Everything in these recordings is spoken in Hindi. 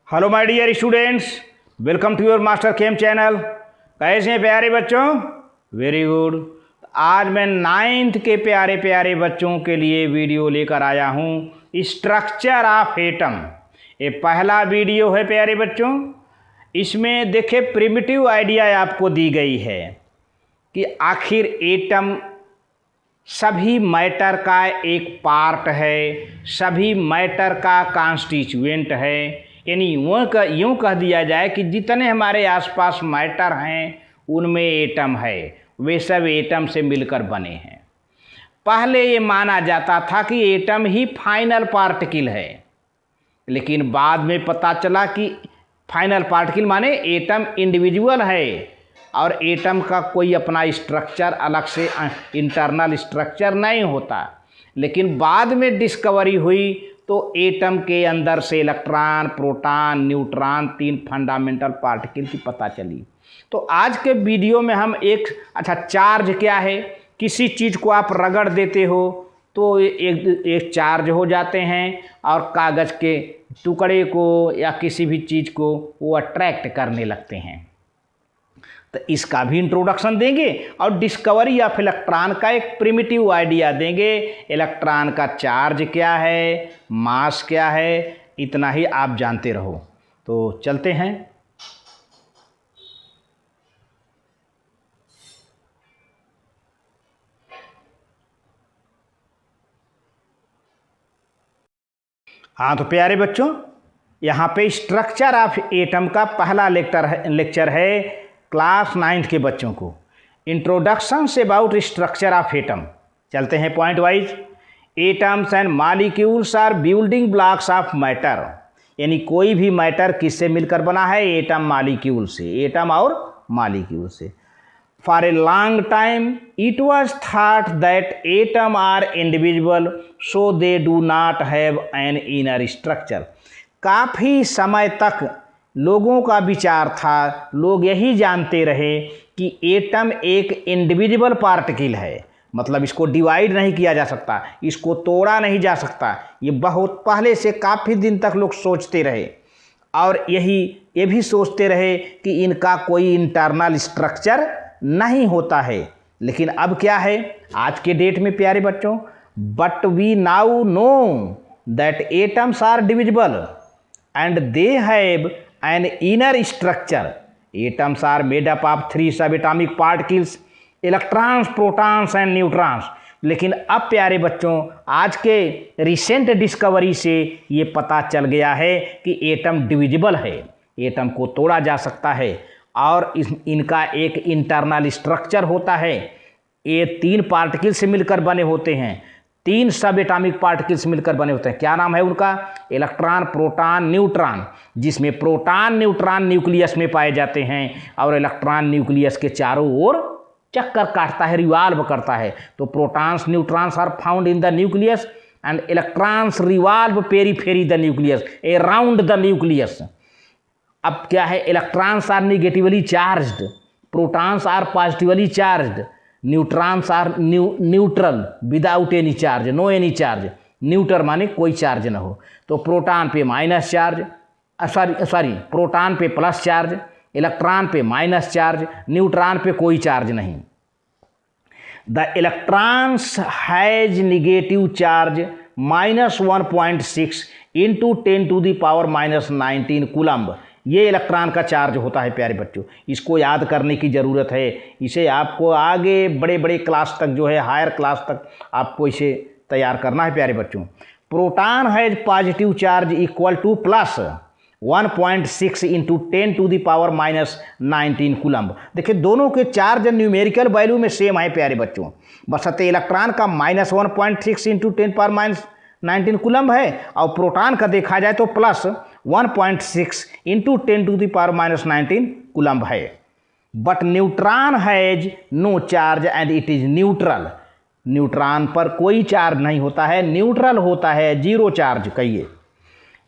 Hello my dear students, welcome to your master chem channel. कैसे हैं प्यारे बच्चों? Very good. आज मैं 9th के प्यारे प्यारे बच्चों के लिए वीडियो लेकर आया हूँ स्ट्रक्चर ऑफ एटम। ये पहला वीडियो है प्यारे बच्चों। इसमें देखिए प्रिमिटिव आइडिया आपको दी गई है कि आखिर एटम सभी मैटर का एक पार्ट है, सभी मैटर का कॉन्स्टिट्यूएंट है। यानी यूँ कह दिया जाए कि जितने हमारे आसपास मैटर हैं उनमें एटम है, वे सब एटम से मिलकर बने हैं। पहले ये माना जाता था कि एटम ही फाइनल पार्टिकल है, लेकिन बाद में पता चला कि फाइनल पार्टिकल माने एटम इंडिविजुअल है और एटम का कोई अपना स्ट्रक्चर अलग से इंटरनल स्ट्रक्चर नहीं होता। लेकिन बाद में डिस्कवरी हुई तो एटम के अंदर से electron, proton, neutron, 3 fundamental particle की पता चली। तो आज के वीडियो में हम चार्ज क्या है, किसी चीज़ को आप रगड़ देते हो तो एक चार्ज हो जाते हैं और कागज़ के टुकड़े को या किसी भी चीज़ को वो अट्रैक्ट करने लगते हैं। तो इसका भी इंट्रोडक्शन देंगे और डिस्कवरी ऑफ इलेक्ट्रॉन का एक प्रिमिटिव आइडिया देंगे। इलेक्ट्रॉन का चार्ज क्या है, मास क्या है, इतना ही आप जानते रहो। तो चलते हैं। हाँ तो प्यारे बच्चों, यहाँ पे स्ट्रक्चर ऑफ एटम का पहला लेक्चर है क्लास 9th के बच्चों को, introduction say about structure of atom. चलते हैं point wise. Atoms and molecules are building blocks of matter. यानी कोई भी मैटर किससे मिलकर बना है? एटम मॉलिक्यूल से, एटम और मॉलिक्यूल से। For a long time it was thought that atom are individual so they do not have an inner structure. काफ़ी समय तक लोगों का विचार था, लोग यही जानते रहे कि एटम एक इंडिविजुअल पार्टिकल है, मतलब इसको डिवाइड नहीं किया जा सकता, इसको तोड़ा नहीं जा सकता। ये बहुत पहले से काफ़ी दिन तक लोग सोचते रहे और ये भी सोचते रहे कि इनका कोई इंटरनल स्ट्रक्चर नहीं होता है। लेकिन अब क्या है आज के डेट में प्यारे बच्चों? But we now know that atoms are divisible and they have an inner structure. Atoms are made up of 3 subatomic particles, electrons, protons and neutrons. लेकिन अब प्यारे बच्चों आज के रिसेंट डिस्कवरी से ये पता चल गया है कि एटम डिविजिबल है, एटम को तोड़ा जा सकता है और इनका एक इंटरनल स्ट्रक्चर होता है। ये 3 पार्टिकल से मिलकर बने होते हैं, 3 सब एटॉमिक पार्टिकल्स मिलकर बने होते हैं। क्या नाम है उनका? इलेक्ट्रॉन, प्रोटॉन, न्यूट्रॉन, जिसमें प्रोटॉन न्यूट्रॉन न्यूक्लियस में पाए जाते हैं और इलेक्ट्रॉन न्यूक्लियस के चारों ओर चक्कर काटता है, रिवॉल्व करता है। तो protons neutrons are found in the nucleus and electrons revolve periphery the nucleus, around the nucleus. अब क्या है? Electrons are negatively charged, protons are positively charged, neutrons are neutral without any charge, no any charge. Neutral माने कोई चार्ज ना हो। तो प्रोटॉन पे माइनस चार्ज, प्रोटॉन पे प्लस चार्ज, इलेक्ट्रॉन पे माइनस चार्ज, न्यूट्रॉन पे कोई चार्ज नहीं। The electrons has negative charge -1.6 into 10⁻⁻19 coulomb. ये इलेक्ट्रॉन का चार्ज होता है प्यारे बच्चों। इसको याद करने की ज़रूरत है। इसे आपको आगे बड़े बड़े क्लास तक जो है, हायर क्लास तक आपको इसे तैयार करना है प्यारे बच्चों। Proton has positive charge equal two plus 1.6 into 10⁻⁻19 coulomb. देखिए दोनों के चार्ज न्यूमेरिकल वैल्यू में सेम है प्यारे बच्चों, बशर्ते इलेक्ट्रॉन का -1.6 इंटू 10⁻⁻19 कूलम्ब है और प्रोटॉन का देखा जाए तो प्लस 1.6 इंटू 10⁻⁻19 कूलम्ब है। But neutron has no charge and it is neutral. Neutron पर कोई चार्ज नहीं होता है, न्यूट्रल होता है, जीरो चार्ज कहिए।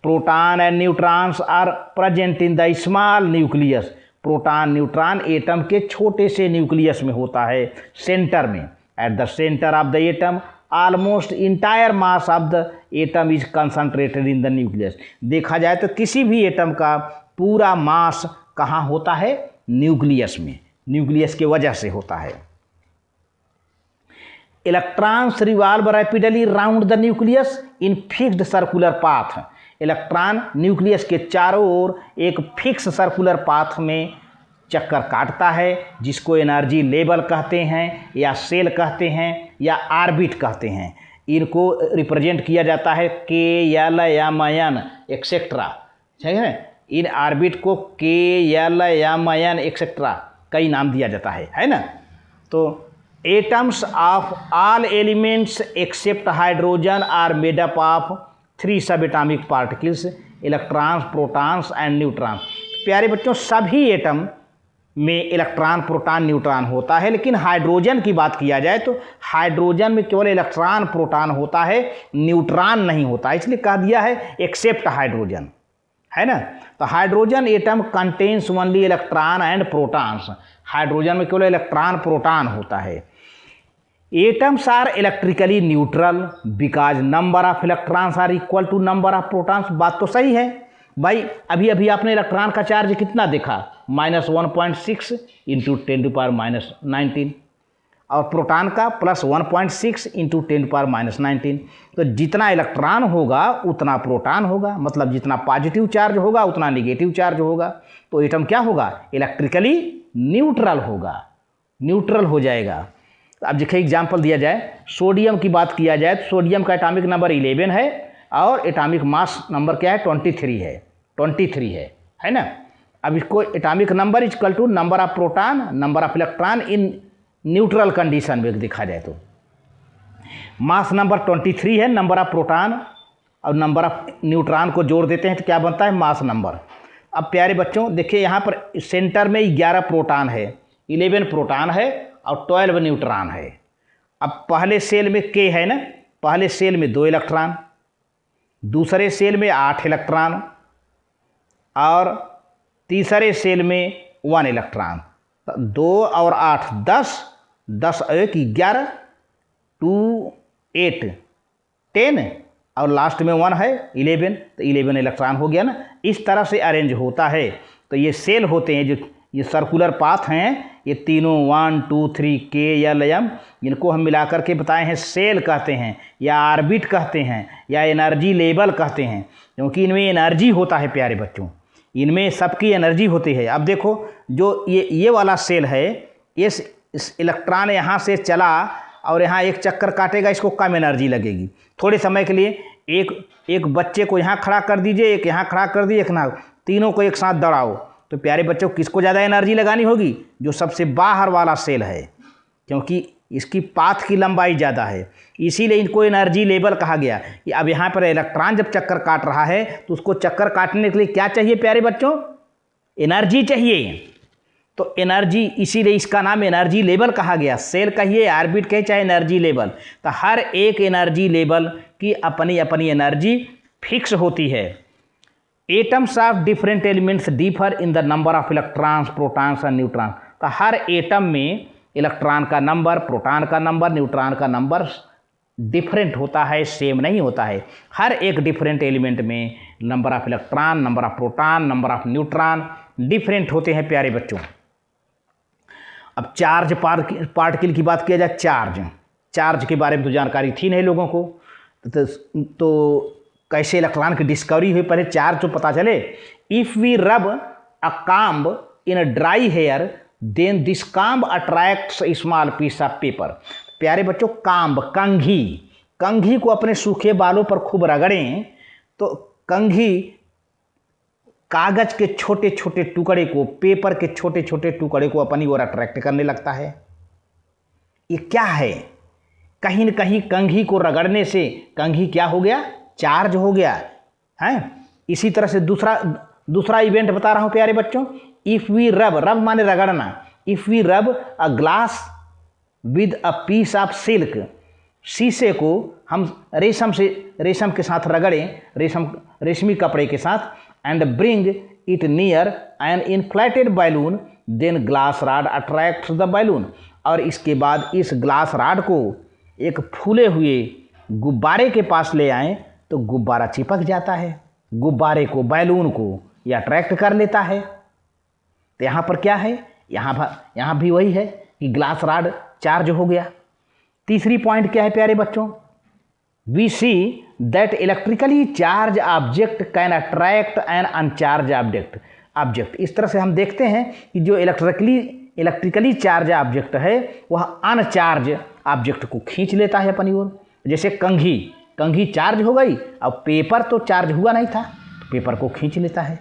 Proton and neutrons are present in the small nucleus. Proton neutron atom के छोटे से न्यूक्लियस में होता है, सेंटर में। At the centre of the atom almost entire mass of the atom is concentrated in the nucleus. देखा जाए तो किसी भी एटम का पूरा मास कहाँ होता है? न्यूक्लियस में। न्यूक्लियस की वजह से होता है। Electrons revolve rapidly round the nucleus in fixed circular path. Electron nucleus के चारों ओर एक फिक्स सर्कुलर पाथ में चक्कर काटता है, जिसको एनर्जी लेवल कहते हैं या सेल कहते हैं या ऑर्बिट कहते हैं। इनको रिप्रेजेंट किया जाता है के, एल, एम, एन एक्सेट्रा, ठीक है। इन ऑर्बिट को के, एल, एम, एन एक्सेट्रा कई नाम दिया जाता है ना। तो atoms of all elements except hydrogen are made up of 3 sub atomic particles, electrons, protons and neutron. प्यारे बच्चों, सभी एटम में इलेक्ट्रॉन, प्रोटॉन, न्यूट्रॉन होता है, लेकिन हाइड्रोजन की बात किया जाए तो हाइड्रोजन में केवल इलेक्ट्रॉन, प्रोटॉन होता है, न्यूट्रॉन नहीं होता। इसलिए कह दिया है एक्सेप्ट हाइड्रोजन, है ना। तो hydrogen atom contains only electron and protons. Hydrogen में केवल इलेक्ट्रॉन, प्रोटॉन होता है। Atoms are electrically neutral because number of electrons are equal to number of protons. बात तो सही है भाई। अभी अभी आपने इलेक्ट्रॉन का चार्ज कितना देखा? -1.6 इंटू 10⁻⁻19, और प्रोटॉन का +1.6 इंटू 10⁻⁻19। तो जितना इलेक्ट्रॉन होगा उतना प्रोटॉन होगा, मतलब जितना पॉजिटिव चार्ज होगा उतना निगेटिव चार्ज होगा। तो एटम क्या होगा? इलेक्ट्रिकली न्यूट्रल होगा, न्यूट्रल हो जाएगा। अब देखिए एग्जाम्पल दिया जाए, सोडियम की बात किया जाए तो सोडियम का एटॉमिक नंबर 11 है और एटॉमिक मास नंबर क्या है? 23 है ना। अब इसको atomic number equal to number of proton, number of electron in neutral condition में देखा जाए तो मास नंबर 23 है, नंबर ऑफ प्रोटॉन और नंबर ऑफ न्यूट्रॉन को जोड़ देते हैं तो क्या बनता है? Mass number. अब प्यारे बच्चों देखिए, यहाँ पर सेंटर में 11 प्रोटॉन है, 11 प्रोटॉन है और 12 न्यूट्रॉन है। अब पहले सेल में के है ना, पहले सेल में 2 इलेक्ट्रॉन, दूसरे सेल में 8 इलेक्ट्रॉन और तीसरे सेल में 1 इलेक्ट्रॉन। 2 और 8 10, 10 और 1 11, 2 8 10 और लास्ट में 1 है 11, तो 11 इलेक्ट्रॉन हो गया ना। इस तरह से अरेंज होता है। तो ये सेल होते हैं, जो ये सर्कुलर पाथ हैं, ये तीनों 1 2 3 के, एल, एम, इनको हम मिलाकर के बताए हैं सेल कहते हैं या ऑर्बिट कहते हैं या एनर्जी लेवल कहते हैं, क्योंकि इनमें एनर्जी होता है। प्यारे बच्चों, इनमें सबकी एनर्जी होती है। अब देखो, जो ये वाला सेल है, इस इलेक्ट्रॉन यहाँ से चला और यहाँ एक चक्कर काटेगा, इसको कम एनर्जी लगेगी। थोड़े समय के लिए एक बच्चे को यहाँ खड़ा कर दीजिए, एक यहाँ खड़ा कर दीजिए, एक ना, तीनों को एक साथ दौड़ाओ, तो प्यारे बच्चों किसको ज़्यादा एनर्जी लगानी होगी? जो सबसे बाहर वाला सेल है, क्योंकि इसकी पाथ की लंबाई ज़्यादा है, इसीलिए इनको एनर्जी लेवल कहा गया। अब यहाँ पर इलेक्ट्रॉन जब चक्कर काट रहा है तो उसको चक्कर काटने के लिए क्या चाहिए प्यारे बच्चों? एनर्जी चाहिए। तो एनर्जी, इसीलिए इसका नाम एनर्जी लेवल कहा गया। सेल कहिए, ऑर्बिट कहिए, चाहे एनर्जी लेवल, तो हर एक एनर्जी लेवल की अपनी अपनी एनर्जी फिक्स होती है। Atoms of different elements differ in the number of electrons, protons and neutron. तो हर एटम में इलेक्ट्रॉन का नंबर, प्रोटॉन का नंबर, न्यूट्रॉन का नंबर डिफरेंट होता है, सेम नहीं होता है। हर एक डिफरेंट एलिमेंट में number of electron, number of proton, number of neutron different होते हैं प्यारे बच्चों। अब चार्ज पार्टिकल की बात किया जाए, चार्ज के बारे में तो जानकारी थी नहीं लोगों को, तो कैसे इलेक्ट्रॉन की डिस्कवरी हुई? पहले चार्ज तो पता चले। If we rub a comb in a dry hair then this comb attracts small piece of paper. प्यारे बच्चों, काम्ब, कंघी को अपने सूखे बालों पर खूब रगड़ें तो कंघी कागज के छोटे छोटे टुकड़े को, पेपर के छोटे छोटे टुकड़े को अपनी ओर अट्रैक्ट करने लगता है। ये क्या है? कहीं न कहीं कंघी को रगड़ने से कंघी क्या हो गया? चार्ज हो गया है। इसी तरह से दूसरा इवेंट बता रहा हूं प्यारे बच्चों। इफ़ वी रब माने रगड़ना, if we rub a glass with a piece of silk, शीशे को हम रेशम के साथ रगड़ें, रेशमी कपड़े के साथ, and bring it near an inflated balloon then glass rod attracts the balloon. और इसके बाद इस ग्लास रॉड को एक फूले हुए गुब्बारे के पास ले आएं तो गुब्बारा चिपक जाता है, गुब्बारे को, बैलून को ये अट्रैक्ट कर लेता है। तो यहाँ पर क्या है, यहाँ भी वही है कि ग्लास रॉड चार्ज हो गया। तीसरी पॉइंट क्या है प्यारे बच्चों, we see that electrically charge object can attract an uncharge object. इस तरह से हम देखते हैं कि जो इलेक्ट्रिकली चार्ज ऑब्जेक्ट है वह अनचार्ज ऑब्जेक्ट को खींच लेता है अपनी ओर। जैसे कंघी चार्ज हो गई, अब पेपर तो चार्ज हुआ नहीं था, तो पेपर को खींच लेता है।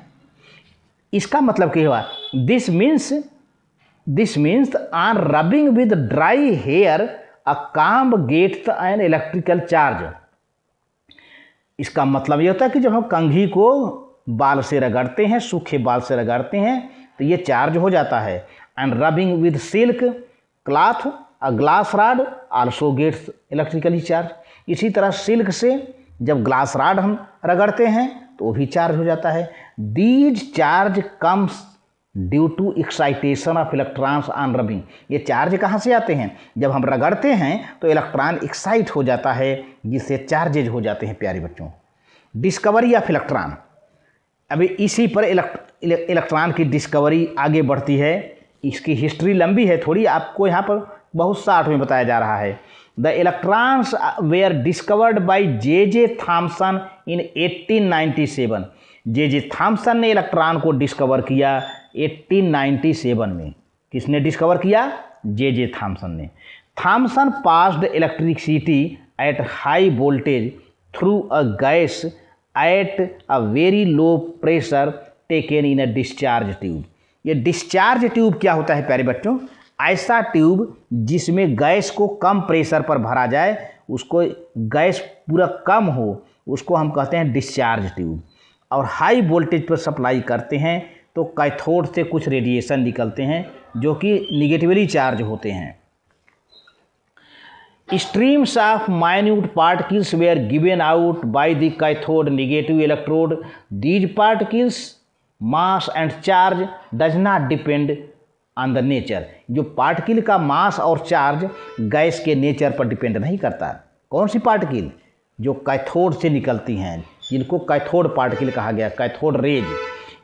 इसका मतलब क्या हुआ, this means on rubbing with dry hair a comb gets an electrical charge. इसका मतलब ये होता है कि जब हम कंघी को बाल से रगड़ते हैं, सूखे बाल से रगड़ते हैं, तो ये चार्ज हो जाता है। And rubbing with silk cloth a glass rod also gets electrically charge. इसी तरह सिल्क से जब ग्लास रॉड हम रगड़ते हैं तो वो भी चार्ज हो जाता है। These charge comes due to excitation of electrons on rubbing. ये चार्ज कहाँ से आते हैं, जब हम रगड़ते हैं तो इलेक्ट्रॉन एक्साइट हो जाता है, जिससे चार्जेज हो जाते हैं प्यारे बच्चों। डिस्कवरी ऑफ इलेक्ट्रॉन, अभी इसी पर इलेक्ट्रॉन की डिस्कवरी आगे बढ़ती है। इसकी हिस्ट्री लंबी है थोड़ी, आपको यहाँ पर बहुत शार्ट में बताया जा रहा है। The electrons were discovered by J Thomson in 1897। J Thomson ने इलेक्ट्रॉन को डिस्कवर किया 1897 में। किसने डिस्कवर किया, जे थॉम्सन ने। Thomson passed electricity at high voltage through a gas at a very low pressure taken in a discharge tube. ये डिस्चार्ज ट्यूब क्या होता है प्यारे बच्चों, ऐसा ट्यूब जिसमें गैस को कम प्रेशर पर भरा जाए, उसको गैस पूरा कम हो, उसको हम कहते हैं डिस्चार्ज ट्यूब। और हाई वोल्टेज पर सप्लाई करते हैं तो कैथोड से कुछ रेडिएशन निकलते हैं जो कि निगेटिवली चार्ज होते हैं। Streams of minute particles were given out by the cathode negative electrode. These particles mass and charge does not depend on the nature. जो पार्टिकल का मास और चार्ज गैस के नेचर पर डिपेंड नहीं करता। कौन सी पार्टिकल, जो कैथोड से निकलती हैं, जिनको कैथोड पार्टिकल कहा गया, कैथोड रेज,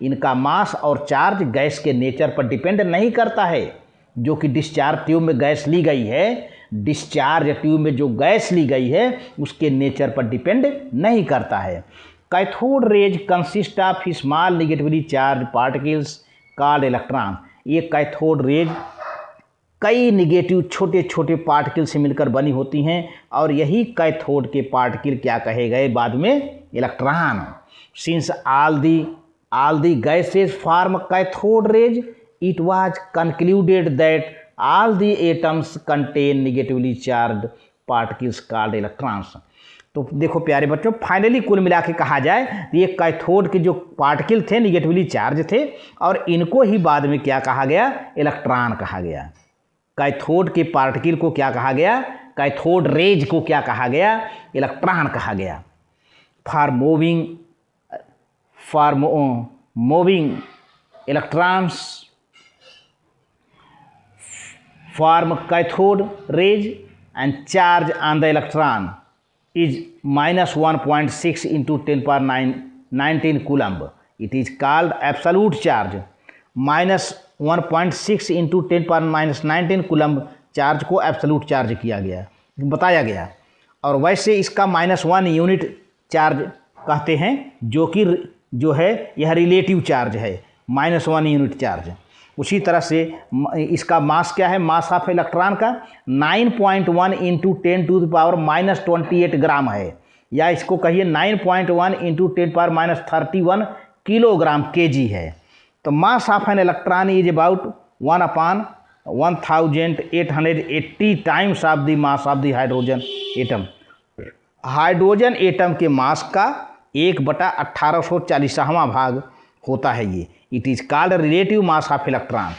इनका मास और चार्ज गैस के नेचर पर डिपेंड नहीं करता है। जो कि डिस्चार्ज ट्यूब में गैस ली गई है, डिस्चार्ज ट्यूब में जो गैस ली गई है उसके नेचर पर डिपेंड नहीं करता है। Cathode rays consist of small negatively charge particles called electron. ये कैथोड रेज कई निगेटिव छोटे छोटे पार्टिकल से मिलकर बनी होती हैं और यही कैथोड के पार्टिकल क्या कहे गए बाद में, electron. Since all the gases form cathode rays, it was concluded that all the atoms contain negatively charged particles called electrons. तो देखो प्यारे बच्चों, फाइनली कुल मिला के कहा जाए तो ये कैथोड के जो पार्टिकल थे निगेटिवली चार्ज थे और इनको ही बाद में क्या कहा गया, इलेक्ट्रॉन कहा गया। कैथोड के पार्टिकल को क्या कहा गया, कैथोड रेज को क्या कहा गया, इलेक्ट्रॉन कहा गया। For moving electrons form cathode rays and charge on the electron is minus 1.6 into 10 power 19 coulomb. It is called absolute charge. minus 1.6 into 10 power minus 19 coulomb charge को एब्सोल्यूट चार्ज किया गया, बताया गया। और वैसे इसका -1 यूनिट चार्ज कहते हैं, जो है यह रिलेटिव चार्ज है, -1 यूनिट चार्ज। उसी तरह से इसका मास क्या है, मास ऑफ इलेक्ट्रॉन का 9.1 इंटू 10 टू द पावर -28 ग्राम है, या इसको कहिए 9.1 इंटू 10 पावर -31 किलोग्राम kg है। तो mass of an electron is about 1/1880 times of the mass of the hydrogen atom. Hydrogen atom के मास का 1/1840वां भाग होता है ये। It is called relative mass of electron.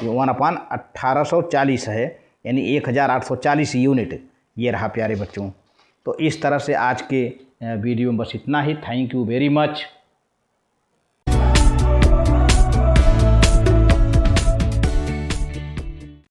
1/1840 है, यानी 1840 यूनिट। ये रहा प्यारे बच्चों। तो इस तरह से आज के वीडियो में बस इतना ही। Thank you very much.